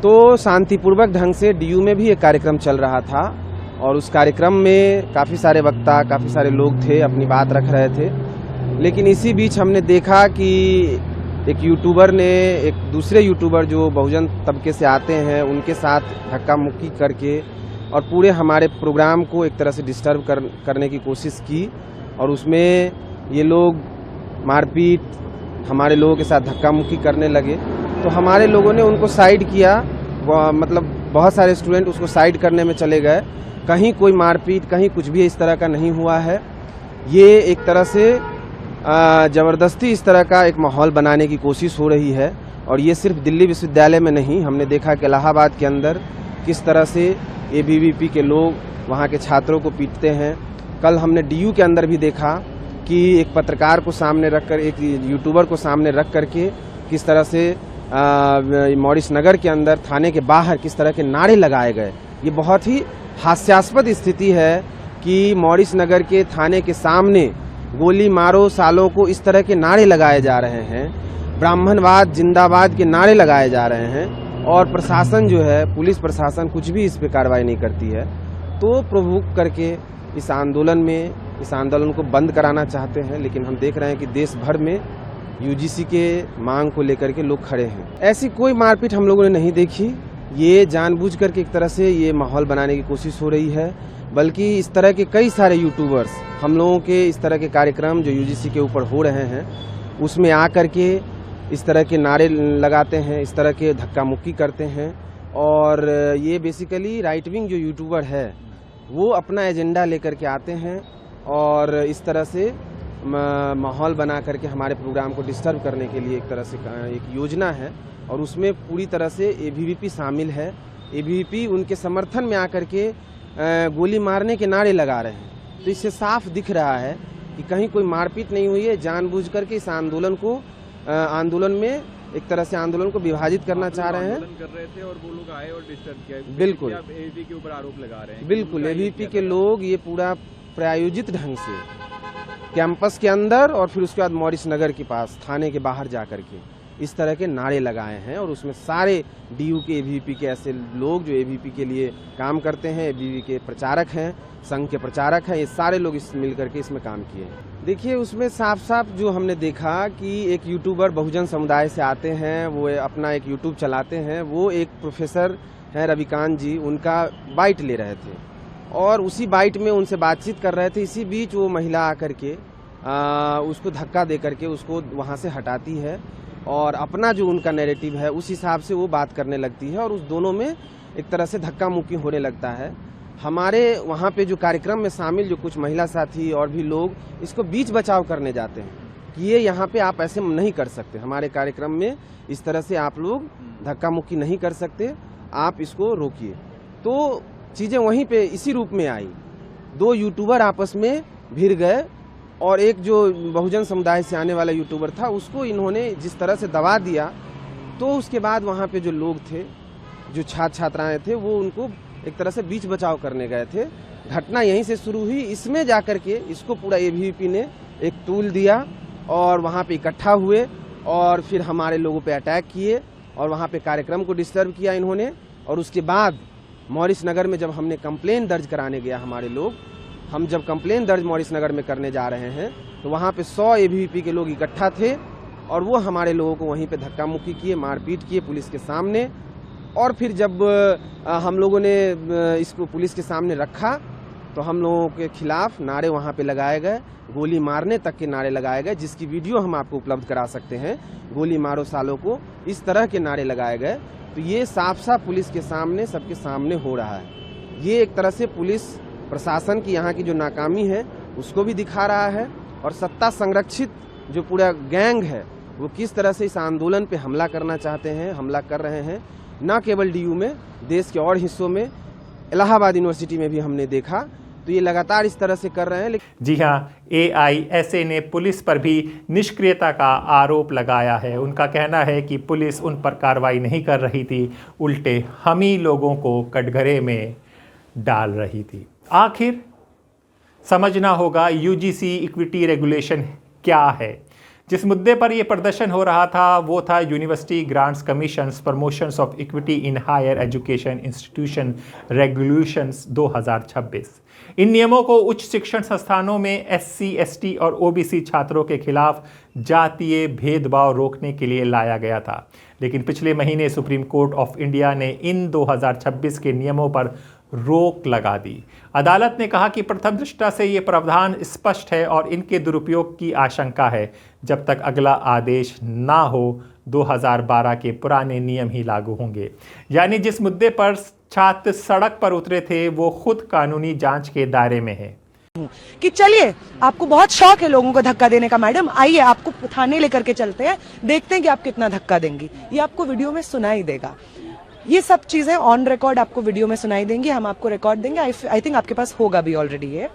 तो शांतिपूर्वक ढंग से DU में भी एक कार्यक्रम चल रहा था और उस कार्यक्रम में काफ़ी सारे वक्ता, काफ़ी सारे लोग थे, अपनी बात रख रहे थे। लेकिन इसी बीच हमने देखा कि एक यूट्यूबर ने एक दूसरे यूट्यूबर जो बहुजन तबके से आते हैं उनके साथ धक्का मुक्की करके और पूरे हमारे प्रोग्राम को एक तरह से डिस्टर्ब करने की कोशिश की और उसमें ये लोग मारपीट, हमारे लोगों के साथ धक्का मुक्की करने लगे। तो हमारे लोगों ने उनको साइड किया, मतलब बहुत सारे स्टूडेंट उसको साइड करने में चले गए। कहीं कोई मारपीट, कहीं कुछ भी इस तरह का नहीं हुआ है। ये एक तरह से ज़बरदस्ती इस तरह का एक माहौल बनाने की कोशिश हो रही है और ये सिर्फ दिल्ली विश्वविद्यालय में नहीं, हमने देखा कि इलाहाबाद के अंदर किस तरह से एबीवीपी के लोग वहाँ के छात्रों को पीटते हैं। कल हमने डीयू के अंदर भी देखा कि एक पत्रकार को सामने रखकर, एक यूट्यूबर को सामने रख करके किस तरह से मॉरिस नगर के अंदर थाने के बाहर किस तरह के नारे लगाए गए। ये बहुत ही हास्यास्पद स्थिति है कि मॉरिस नगर के थाने के सामने गोली मारो सालों को इस तरह के नारे लगाए जा रहे हैं, ब्राह्मणवाद जिंदाबाद के नारे लगाए जा रहे हैं, और प्रशासन जो है, पुलिस प्रशासन कुछ भी इस पे कार्रवाई नहीं करती है। तो प्रोवोक करके इस आंदोलन को बंद कराना चाहते हैं, लेकिन हम देख रहे हैं कि देश भर में यूजीसी के मांग को लेकर के लोग खड़े हैं। ऐसी कोई मारपीट हम लोगों ने नहीं देखी। ये जानबूझ करके एक तरह से ये माहौल बनाने की कोशिश हो रही है, बल्कि इस तरह के कई सारे यूट्यूबर्स हम लोगों के इस तरह के कार्यक्रम जो यूजीसी के ऊपर हो रहे हैं उसमें आकर के इस तरह के नारे लगाते हैं, इस तरह के धक्का मुक्की करते हैं। और ये बेसिकली राइट विंग जो यूट्यूबर है वो अपना एजेंडा लेकर के आते हैं और इस तरह से माहौल बना करके हमारे प्रोग्राम को डिस्टर्ब करने के लिए एक तरह से एक योजना है, और उसमें पूरी तरह से एबीवीपी शामिल है। एबीवीपी उनके समर्थन में आकर के गोली मारने के नारे लगा रहे हैं। तो इससे साफ दिख रहा है कि कहीं कोई मारपीट नहीं हुई है, जानबूझ करके इस आंदोलन में एक तरह से आंदोलन को विभाजित करना चाह रहे हैं। कर रहे थे और वो लोग आए और डिस्टर्ब किया। बिल्कुल, एबीवीपी के ऊपर आरोप लगा रहे हैं। बिल्कुल, एबीवीपी के लोग ये पूरा प्रायोजित ढंग से कैंपस के अंदर और फिर उसके बाद मॉरिस नगर के पास थाने के बाहर जाकर के इस तरह के नारे लगाए हैं, और उसमें सारे डीयू के एबीवीपी के ऐसे लोग जो एबीवीपी के लिए काम करते हैं, एबीवीपी के प्रचारक हैं, संघ के प्रचारक हैं, ये सारे लोग इस मिल करके इसमें काम किए हैं। देखिए, उसमें साफ साफ जो हमने देखा कि एक यूट्यूबर बहुजन समुदाय से आते हैं, वो अपना एक यूट्यूब चलाते हैं, वो एक प्रोफेसर हैं रविकांत जी, उनका बाइट ले रहे थे और उसी बाइट में उनसे बातचीत कर रहे थे। इसी बीच वो महिला आकर के उसको धक्का दे करके उसको वहाँ से हटाती है और अपना जो उनका नैरेटिव है उस हिसाब से वो बात करने लगती है, और उस दोनों में एक तरह से धक्का मुक्की होने लगता है। हमारे वहाँ पे जो कार्यक्रम में शामिल जो कुछ महिला साथी और भी लोग इसको बीच बचाव करने जाते हैं कि ये यहाँ पे आप ऐसे नहीं कर सकते, हमारे कार्यक्रम में इस तरह से आप लोग धक्का मुक्की नहीं कर सकते, आप इसको रोकिए। तो चीज़ें वहीं पे इसी रूप में आई। दो यूट्यूबर आपस में भिड़ गए और एक जो बहुजन समुदाय से आने वाला यूट्यूबर था उसको इन्होंने जिस तरह से दबा दिया, तो उसके बाद वहाँ पे जो लोग थे, जो छात्र छात्राएं थे, वो उनको एक तरह से बीच बचाव करने गए थे। घटना यहीं से शुरू हुई। इसमें जाकर के इसको पूरा एबीवीपी ने एक टूल दिया और वहाँ पे इकट्ठा हुए और फिर हमारे लोगों पे अटैक किए और वहाँ पे कार्यक्रम को डिस्टर्ब किया इन्होंने। और उसके बाद मॉरिस नगर में जब हमने कंप्लेन दर्ज कराने गया, हमारे लोग, हम जब कंप्लेन दर्ज मॉरिस नगर में करने जा रहे हैं तो वहाँ पे 100 एबीवीपी के लोग इकट्ठा थे और वो हमारे लोगों को वहीं पे धक्का मुक्की किए, मारपीट किए पुलिस के सामने। और फिर जब हम लोगों ने इसको पुलिस के सामने रखा तो हम लोगों के खिलाफ नारे वहाँ पे लगाए गए, गोली मारने तक के नारे लगाए गए, जिसकी वीडियो हम आपको उपलब्ध करा सकते हैं। गोली मारो सालों को, इस तरह के नारे लगाए गए। तो ये साफ साफ पुलिस के सामने, सबके सामने हो रहा है। ये एक तरह से पुलिस प्रशासन की यहाँ की जो नाकामी है उसको भी दिखा रहा है, और सत्ता संरक्षित जो पूरा गैंग है वो किस तरह से इस आंदोलन पे हमला करना चाहते हैं, हमला कर रहे हैं। न केवल डीयू में, देश के और हिस्सों में, इलाहाबाद यूनिवर्सिटी में भी हमने देखा। तो ये लगातार इस तरह से कर रहे हैं। जी हाँ, AISA ने पुलिस पर भी निष्क्रियता का आरोप लगाया है। उनका कहना है कि पुलिस उन पर कार्रवाई नहीं कर रही थी, उल्टे हम ही लोगों को कटघरे में डाल रही थी। आखिर समझना होगा UGC इक्विटी रेगुलेशन क्या है। जिस मुद्दे पर यह प्रदर्शन हो रहा था वो था university grants commissions promotions of equity in higher education institution regulations 2026। इन नियमों को उच्च शिक्षण संस्थानों में SC, ST और OBC छात्रों के खिलाफ जातीय भेदभाव रोकने के लिए लाया गया था, लेकिन पिछले महीने सुप्रीम कोर्ट ऑफ इंडिया ने इन 2026 के नियमों पर रोक लगा दी। अदालत ने कहा कि प्रथम दृष्टया से ये प्रावधान स्पष्ट है और इनके दुरुपयोग की आशंका है। जब तक अगला आदेश ना हो 2012 के पुराने नियम ही लागू होंगे। यानी जिस मुद्दे पर छात्र सड़क पर उतरे थे वो खुद कानूनी जांच के दायरे में है। कि चलिए आपको बहुत शौक है लोगों को धक्का देने का मैडम, आइए आपको थाने लेकर के चलते हैं, देखते हैं कि आप कितना धक्का देंगी। ये आपको वीडियो में सुनाई देगा। ये सब चीजें ऑन रिकॉर्ड आपको वीडियो में सुनाई देंगी, हम आपको रिकॉर्ड देंगे। आई थिंक आपके पास होगा भी ऑलरेडी। ये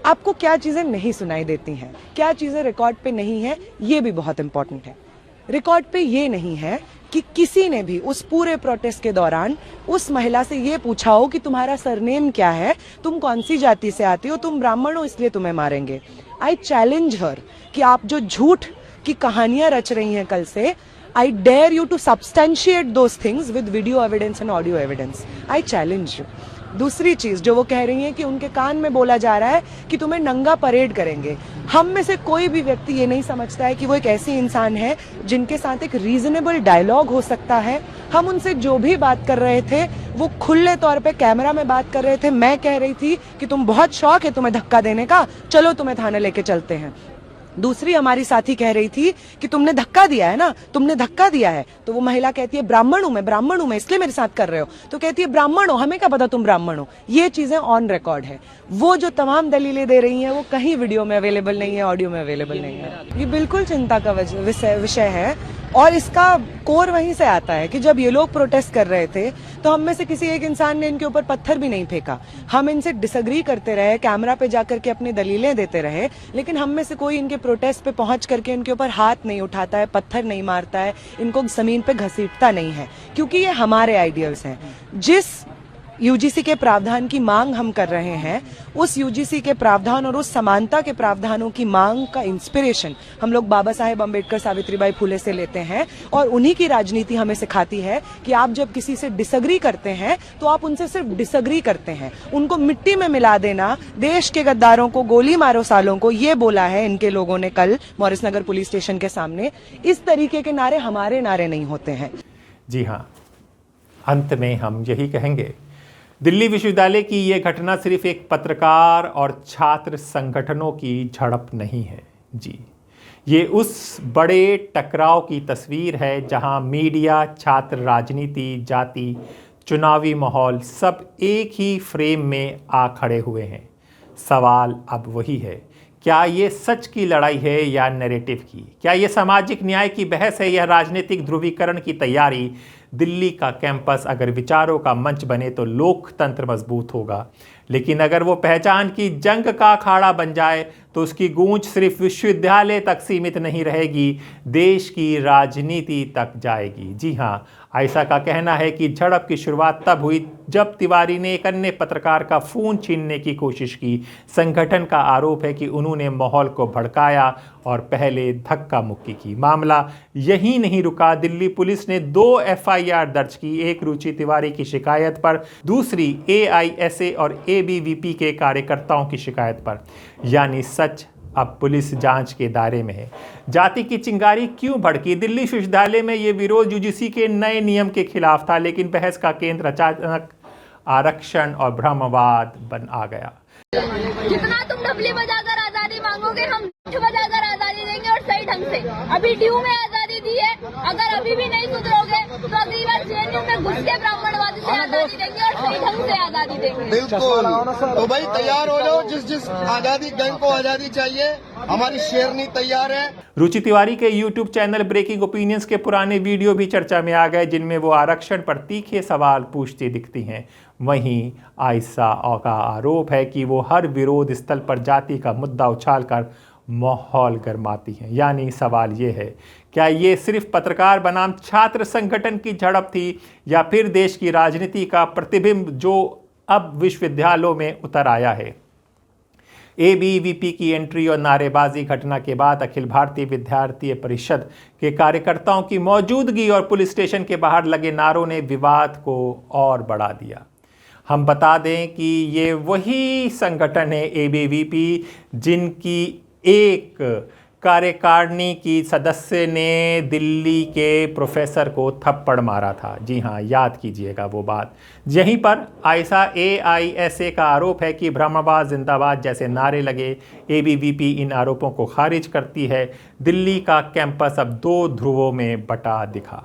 आपको क्या चीजें नहीं सुनाई देती हैं, क्या चीजें रिकॉर्ड पे नहीं है, ये भी बहुत इंपॉर्टेंट है। रिकॉर्ड पे ये नहीं है कि किसी ने भी उस पूरे प्रोटेस्ट के दौरान उस महिला से ये पूछा हो कि तुम्हारा सरनेम क्या है, तुम कौन सी जाति से आती हो, तुम ब्राह्मण हो इसलिए तुम्हें मारेंगे। आई चैलेंज हर कि आप जो झूठ की कहानियां रच रही हैं कल से, I dare you to substantiate those things with video evidence and audio evidence. I challenge you. दूसरी चीज जो वो कह रही है कि उनके कान में बोला जा रहा है कि तुम्हें नंगा परेड करेंगे। हम में से कोई भी व्यक्ति ये नहीं समझता है कि वो एक ऐसी इंसान है जिनके साथ एक रीजनेबल डायलॉग हो सकता है। हम उनसे जो भी बात कर रहे थे वो खुले तौर पे कैमरा में बात कर रहे थे। मैं कह रही थी कि तुम बहुत शौक है तुम्हें धक्का देने का, चलो तुम्हें थाने लेके चलते हैं। दूसरी हमारी साथी कह रही थी कि तुमने धक्का दिया है ना, तुमने धक्का दिया है। तो वो महिला कहती है ब्राह्मण हूं मैं, इसलिए मेरे साथ कर रहे हो। तो कहती है ब्राह्मण हो, हमें क्या पता तुम ब्राह्मण हो। ये चीजें ऑन रिकॉर्ड है। वो जो तमाम दलीलें दे रही हैं वो कहीं वीडियो में अवेलेबल नहीं है, ऑडियो में अवेलेबल नहीं है। ये बिल्कुल चिंता का विषय है और इसका कोर वहीं से आता है कि जब ये लोग प्रोटेस्ट कर रहे थे तो हम में से किसी एक इंसान ने इनके ऊपर पत्थर भी नहीं फेंका। हम इनसे डिसएग्री करते रहे, कैमरा पे जाकर के अपनी दलीलें देते रहे, लेकिन हम में से कोई इनके प्रोटेस्ट पे पहुंच करके इनके ऊपर हाथ नहीं उठाता है, पत्थर नहीं मारता है, इनको जमीन पे घसीटता नहीं है, क्योंकि ये हमारे आइडियल्स हैं। जिस यूजीसी के प्रावधान की मांग हम कर रहे हैं, उस यूजीसी के प्रावधान और उस समानता के प्रावधानों की मांग का इंस्पिरेशन हम लोग बाबा साहेब अम्बेडकर, सावित्रीबाई फुले से लेते हैं। और उन्हीं की राजनीति हमें सिखाती है कि आप जब किसी से डिसएग्री करते हैं तो आप उनसे सिर्फ डिसएग्री करते हैं, उनको मिट्टी में मिला देना, देश के गद्दारों को गोली मारो सालों को, ये बोला है इनके लोगों ने कल मॉरिस नगर पुलिस स्टेशन के सामने। इस तरीके के नारे हमारे नारे नहीं होते हैं। जी हाँ, अंत में हम यही कहेंगे, दिल्ली विश्वविद्यालय की ये घटना सिर्फ एक पत्रकार और छात्र संगठनों की झड़प नहीं है जी, ये उस बड़े टकराव की तस्वीर है जहां मीडिया, छात्र राजनीति, जाति, चुनावी माहौल सब एक ही फ्रेम में आ खड़े हुए हैं। सवाल अब वही है, क्या ये सच की लड़ाई है या नैरेटिव की? क्या ये सामाजिक न्याय की बहस है या राजनीतिक ध्रुवीकरण की तैयारी? दिल्ली का कैंपस अगर विचारों का मंच बने तो लोकतंत्र मजबूत होगा, लेकिन अगर वो पहचान की जंग का अखाड़ा बन जाए तो उसकी गूंज सिर्फ विश्वविद्यालय तक सीमित नहीं रहेगी, देश की राजनीति तक जाएगी। जी हाँ, आयशा का कहना है कि झड़प की शुरुआत तब हुई जब तिवारी ने एक अन्य पत्रकार का फोन छीनने की कोशिश की। संगठन का आरोप है कि उन्होंने माहौल को भड़काया और पहले धक्का मुक्की की। मामला यहीं नहीं रुका, दिल्ली पुलिस ने 2 FIR दर्ज की, एक रुचि तिवारी की शिकायत पर, दूसरी AISA और ABVP के कार्यकर्ताओं की शिकायत पर। यानी सच अब पुलिस जांच के दायरे में है। जाति की चिंगारी क्यों भड़की? दिल्ली विश्वविद्यालय में ये विरोध यूजीसी के नए नियम के खिलाफ था, लेकिन बहस का केंद्र अचानक आरक्षण और ब्रह्मवाद बन आ गया। जितना तुम डबली बजाकर आजादी मांगोगे, हम बजाकर आजादी देंगे और सही ढंग से। अभी ड्यू में आजादी दी है, अगर अभी भी नहीं सुधरोगे तो अगली बार जेएनयू में घुस के ब्राह्मणवादी से आजादी देंगे और सही ढंग से आजादी देंगे। बिल्कुल। तो भाई तैयार हो जाओ, जिस आजादी गैंग को आजादी चाहिए, हमारी शेरनी तैयार है। रुचि तिवारी के YouTube चैनल ब्रेकिंग ओपिनियंस के पुराने वीडियो भी चर्चा में आ गए, जिनमें वो आरक्षण पर तीखे सवाल पूछती दिखती हैं। वहीं आयशा का आरोप है कि वो हर विरोध स्थल पर जाति का मुद्दा उछालकर माहौल गरमाती हैं। यानी सवाल ये है, क्या ये सिर्फ पत्रकार बनाम छात्र संगठन की झड़प थी या फिर देश की राजनीति का प्रतिबिंब जो अब विश्वविद्यालयों में उतर आया है? ABVP की एंट्री और नारेबाजी घटना के बाद अखिल भारतीय विद्यार्थी परिषद के कार्यकर्ताओं की मौजूदगी और पुलिस स्टेशन के बाहर लगे नारों ने विवाद को और बढ़ा दिया। हम बता दें कि ये वही संगठन है ABVP जिनकी एक कार्यकारिणी की सदस्य ने दिल्ली के प्रोफेसर को थप्पड़ मारा था। जी हाँ, याद कीजिएगा वो बात। यहीं पर आयशा AISA का आरोप है कि ब्रह्मवाद जिंदाबाद जैसे नारे लगे। ABVP इन आरोपों को खारिज करती है। दिल्ली का कैंपस अब 2 ध्रुवों में बटा दिखा।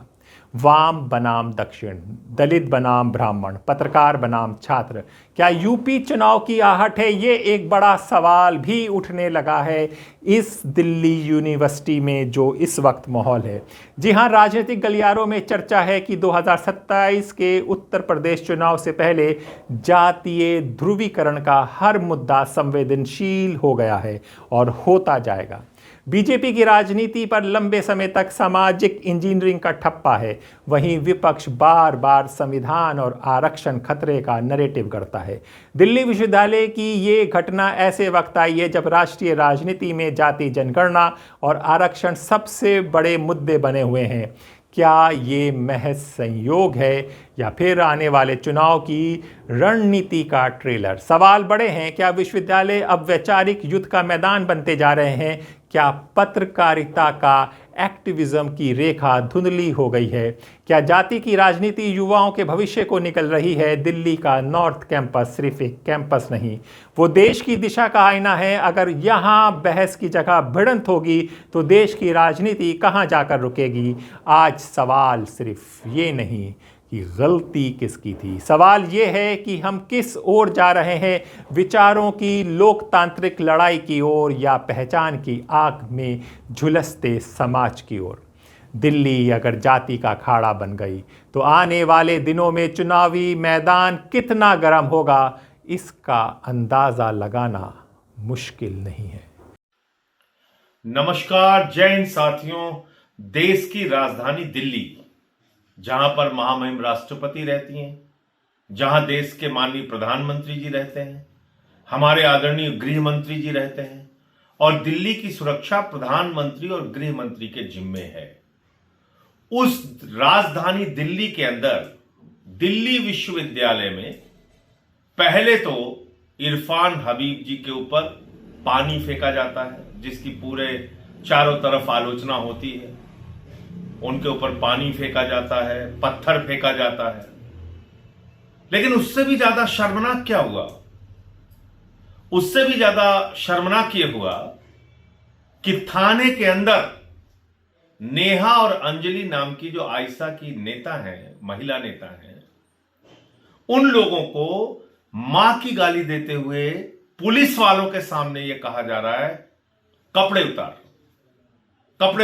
वाम बनाम दक्षिण, दलित बनाम ब्राह्मण, पत्रकार बनाम छात्र। क्या यूपी चुनाव की आहट है? ये एक बड़ा सवाल भी उठने लगा है इस दिल्ली यूनिवर्सिटी में जो इस वक्त माहौल है। जी हाँ, राजनीतिक गलियारों में चर्चा है कि 2027 के उत्तर प्रदेश चुनाव से पहले जातीय ध्रुवीकरण का हर मुद्दा संवेदनशील हो गया है और होता जाएगा। बीजेपी की राजनीति पर लंबे समय तक सामाजिक इंजीनियरिंग का ठप्पा है। वहीं विपक्ष बार बार संविधान और आरक्षण खतरे का नैरेटिव करता है। दिल्ली विश्वविद्यालय की ये घटना ऐसे वक्त आई है जब राष्ट्रीय राजनीति में जाति जनगणना और आरक्षण सबसे बड़े मुद्दे बने हुए हैं। क्या ये महज संयोग है या फिर आने वाले चुनाव की रणनीति का ट्रेलर? सवाल बड़े हैं। क्या विश्वविद्यालय अब वैचारिक युद्ध का मैदान बनते जा रहे हैं? क्या पत्रकारिता का एक्टिविज्म की रेखा धुंधली हो गई है? क्या जाति की राजनीति युवाओं के भविष्य को निकल रही है? दिल्ली का नॉर्थ कैंपस सिर्फ एक कैंपस नहीं, वो देश की दिशा का आईना है। अगर यहाँ बहस की जगह भिड़ंत होगी तो देश की राजनीति कहाँ जाकर रुकेगी? आज सवाल सिर्फ ये नहीं कि गलती किसकी थी, सवाल ये है कि हम किस ओर जा रहे हैं, विचारों की लोकतांत्रिक लड़ाई की ओर या पहचान की आग में झुलसते समाज की ओर। दिल्ली अगर जाति का अखाड़ा बन गई तो आने वाले दिनों में चुनावी मैदान कितना गर्म होगा, इसका अंदाज़ा लगाना मुश्किल नहीं है। नमस्कार, जय हिंद साथियों। देश की राजधानी दिल्ली, जहां पर महामहिम राष्ट्रपति रहती हैं, जहां देश के माननीय प्रधानमंत्री जी रहते हैं, हमारे आदरणीय गृह मंत्री जी रहते हैं और दिल्ली की सुरक्षा प्रधानमंत्री और गृह मंत्री के जिम्मे है। उस राजधानी दिल्ली के अंदर दिल्ली विश्वविद्यालय में पहले तो इरफान हबीब जी के ऊपर पानी फेंका जाता है, जिसकी पूरे चारों तरफ आलोचना होती है। उनके ऊपर पानी फेंका जाता है, पत्थर फेंका जाता है। लेकिन उससे भी ज्यादा शर्मनाक क्या हुआ? उससे भी ज्यादा शर्मनाक ये हुआ कि थाने के अंदर नेहा और अंजलि नाम की जो आयशा की नेता हैं, महिला नेता हैं, उन लोगों को मां की गाली देते हुए पुलिस वालों के सामने यह कहा जा रहा है, कपड़े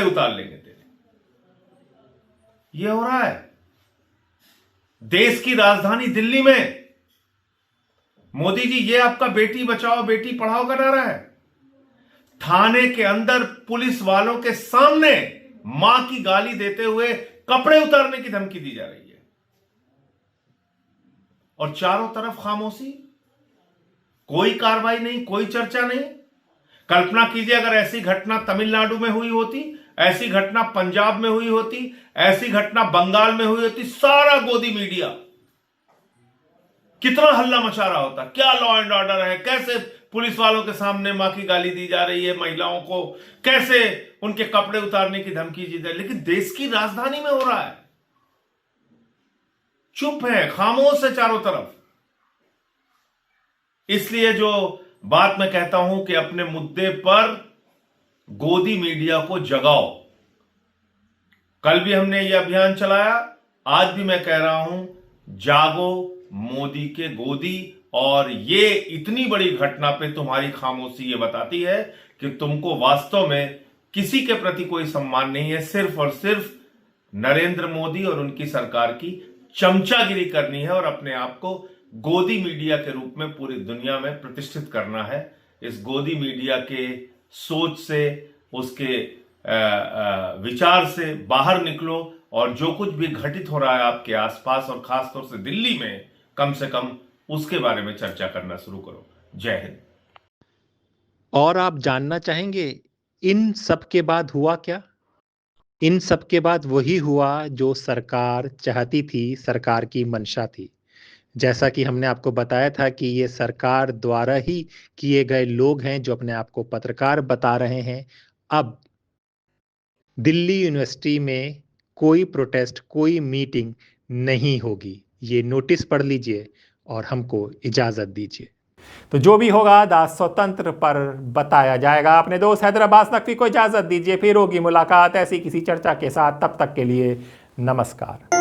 उतार लेंगे तेरे। यह हो रहा है देश की राजधानी दिल्ली में। मोदी जी, ये आपका बेटी बचाओ बेटी पढ़ाओ का नारा है। थाने के अंदर पुलिस वालों के सामने मां की गाली देते हुए कपड़े उतारने की धमकी दी जा रही है और चारों तरफ खामोशी, कोई कार्रवाई नहीं, कोई चर्चा नहीं। कल्पना कीजिए अगर ऐसी घटना तमिलनाडु में हुई होती, ऐसी घटना पंजाब में हुई होती, ऐसी घटना बंगाल में हुई होती, सारा गोदी मीडिया कितना हल्ला मचा रहा होता। क्या लॉ एंड ऑर्डर है, कैसे पुलिस वालों के सामने मां की गाली दी जा रही है महिलाओं को, कैसे उनके कपड़े उतारने की धमकी दी जा रही है। लेकिन देश की राजधानी में हो रहा है, चुप है, खामोश है चारों तरफ। इसलिए जो बात मैं कहता हूं कि अपने मुद्दे पर गोदी मीडिया को जगाओ। कल भी हमने यह अभियान चलाया, आज भी मैं कह रहा हूं, जागो मोदी के गोदी। और ये इतनी बड़ी घटना पे तुम्हारी खामोशी ये बताती है कि तुमको वास्तव में किसी के प्रति कोई सम्मान नहीं है, सिर्फ और सिर्फ नरेंद्र मोदी और उनकी सरकार की चमचागिरी करनी है और अपने आप को गोदी मीडिया के रूप में पूरी दुनिया में प्रतिष्ठित करना है। इस गोदी मीडिया के सोच से, उसके विचार से बाहर निकलो और जो कुछ भी घटित हो रहा है आपके आसपास और खासतौर से दिल्ली में, कम से कम उसके बारे में चर्चा करना शुरू करो। जय हिंद। और आप जानना चाहेंगे इन सब के बाद हुआ क्या? इन सब के बाद वही हुआ जो सरकार चाहती थी, सरकार की मंशा थी। जैसा कि हमने आपको बताया था कि ये सरकार द्वारा ही किए गए लोग हैं जो अपने आप को पत्रकार बता रहे हैं। अब दिल्ली यूनिवर्सिटी में कोई प्रोटेस्ट, कोई मीटिंग नहीं होगी। ये नोटिस पढ़ लीजिए और हमको इजाज़त दीजिए। तो जो भी होगा दास स्वतंत्र पर बताया जाएगा। अपने दोस्त हैदराबाद नकवी को इजाज़त दीजिए, फिर होगी मुलाकात ऐसी किसी चर्चा के साथ। तब तक के लिए नमस्कार।